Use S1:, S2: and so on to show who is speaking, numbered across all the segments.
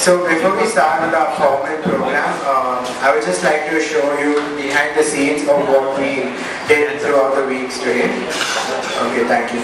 S1: So before we start with our formal program, I would just like to show you behind the scenes of what we did throughout the weeks today. Okay, thank you.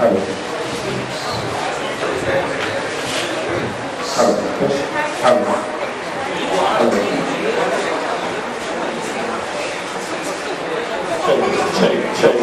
S2: Hello. Hello. Hello. Hello. Check.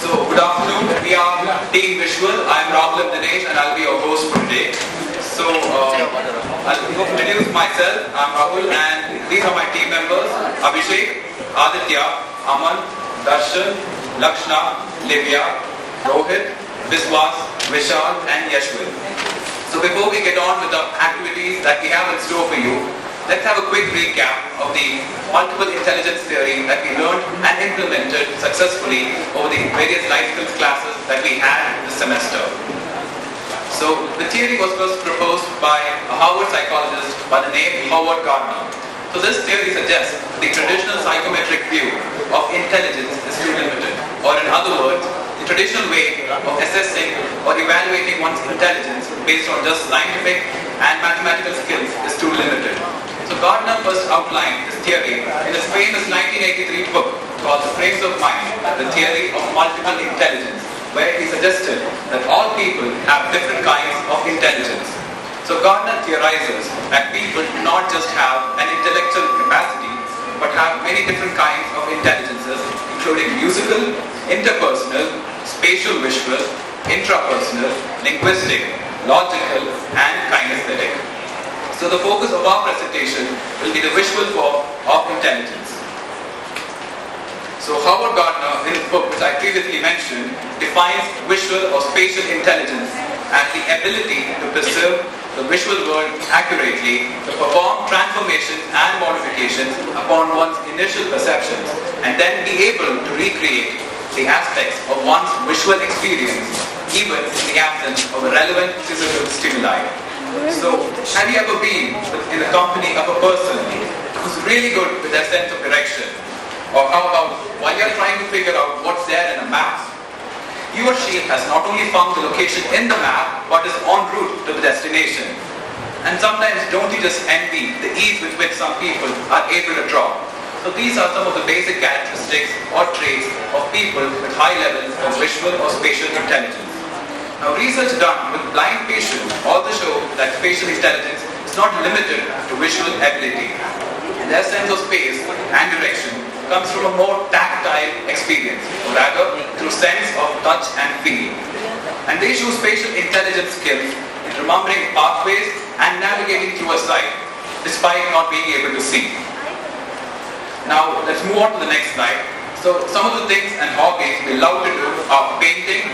S3: So, good afternoon. We are Team Visual. I am Rahul Dinesh and I'll be your host for today. So, I'll introduce myself. I'm Rahul and these are my team members: Abhishek, Aditya, Aman, Darshan, Lakshna, Livia, Rohit, Viswas, Vishal and Yashwin. So before we get on with the activities that we have in store for you, let's have a quick recap of the multiple intelligence theory that we learned and implemented successfully over the various life skills classes that we had this semester. So the theory was first proposed by a Harvard psychologist by the name Howard Gardner. So this theory suggests the traditional psychometric view of intelligence is too limited, or in other words, the traditional way of assessing or evaluating one's intelligence based on just scientific and mathematical skills is too limited. So Gardner first outlined this theory in his famous 1983 book called The Frames of Mind, The Theory of Multiple Intelligence, where he suggested that all people have different kinds of intelligence. So Gardner theorizes that people do not just have an intellectual capacity, but have many different kinds of intelligences, including musical, interpersonal, spatial visual, intrapersonal, linguistic, logical, and kinesthetic. So the focus of our presentation will be the visual form of intelligence. So Howard Gardner, in his book which I previously mentioned, defines visual or spatial intelligence as the ability to perceive the visual world accurately, to perform transformations and modifications upon one's initial perceptions, and then be able to recreate the aspects of one's visual experience even in the absence of a relevant physical stimuli. So, have you ever been in the company of a person who's really good with their sense of direction? Or how about while you're trying to figure out what's there in a map, he or she has not only found the location in the map, but is en route to the destination. And sometimes don't you just envy the ease with which some people are able to draw? So these are some of the basic characteristics or traits of people with high levels of visual or spatial intelligence. Now research done with blind patients also show that spatial intelligence is not limited to visual ability. Their sense of space and direction comes from a more tactile experience, or rather through sense of touch and feel. And they show spatial intelligence skills in remembering pathways and navigating through a site, despite not being able to see. Now let's move on to the next slide. So some of the things and hobbies we love to do are painting,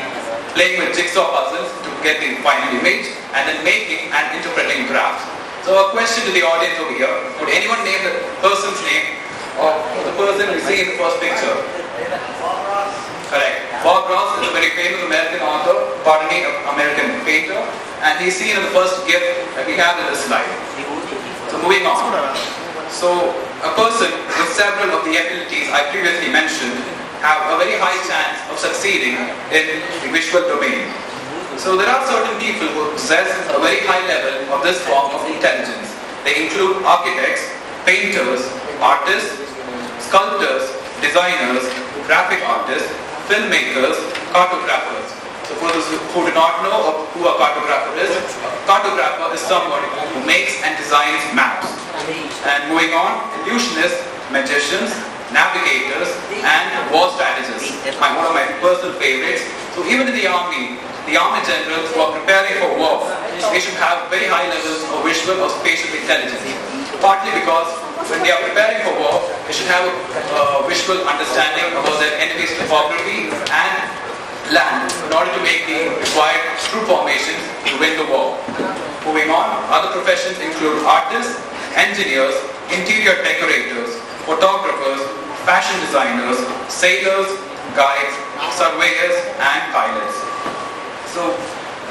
S3: playing with jigsaw puzzles to get the final image, and then making and interpreting graphs. So a question to the audience over here, could anyone name the person's name or the person we see in the first picture? Correct. Bob Ross is a very famous American author, pardon me, American painter, and he's seen in the first gift that we have in this slide. So moving on. So a person with several of the abilities I previously mentioned have a very high chance of succeeding in the visual domain. So there are certain people who possess a very high level of this form of intelligence. They include architects, painters, artists, sculptors, designers, graphic artists, filmmakers, cartographers. So for those who do not know who a cartographer is someone who makes and designs maps. And moving on, illusionists, magicians, navigators, and war one of my personal favorites. So even in the army generals who are preparing for war, they should have very high levels of visual or spatial intelligence. Partly because when they are preparing for war, they should have a visual understanding about their enemy's topography and land in order to make the required troop formations to win the war. Moving on, other professions include artists, engineers, interior decorators, photographers, fashion designers, sailors, guides, surveyors, and pilots. So,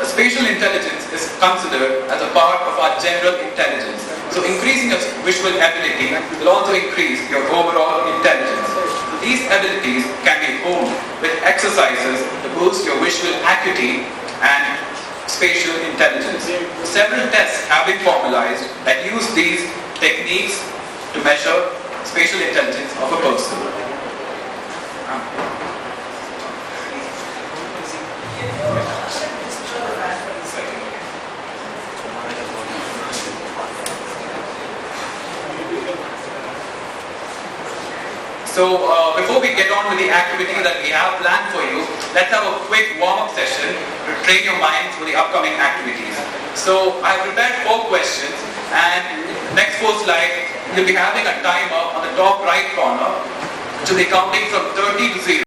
S3: spatial intelligence is considered as a part of our general intelligence. So increasing your visual ability will also increase your overall intelligence. So these abilities can be honed with exercises to boost your visual acuity and spatial intelligence. Several tests have been formalized that use these techniques to measure spatial intelligence of a person. So before we get on with the activity that we have planned for you, let's have a quick warm-up session to train your mind for the upcoming activities. So I have prepared 4 questions, and next 4 slides, you'll be having a timer on the top right corner, which will be counting from 30 to 0.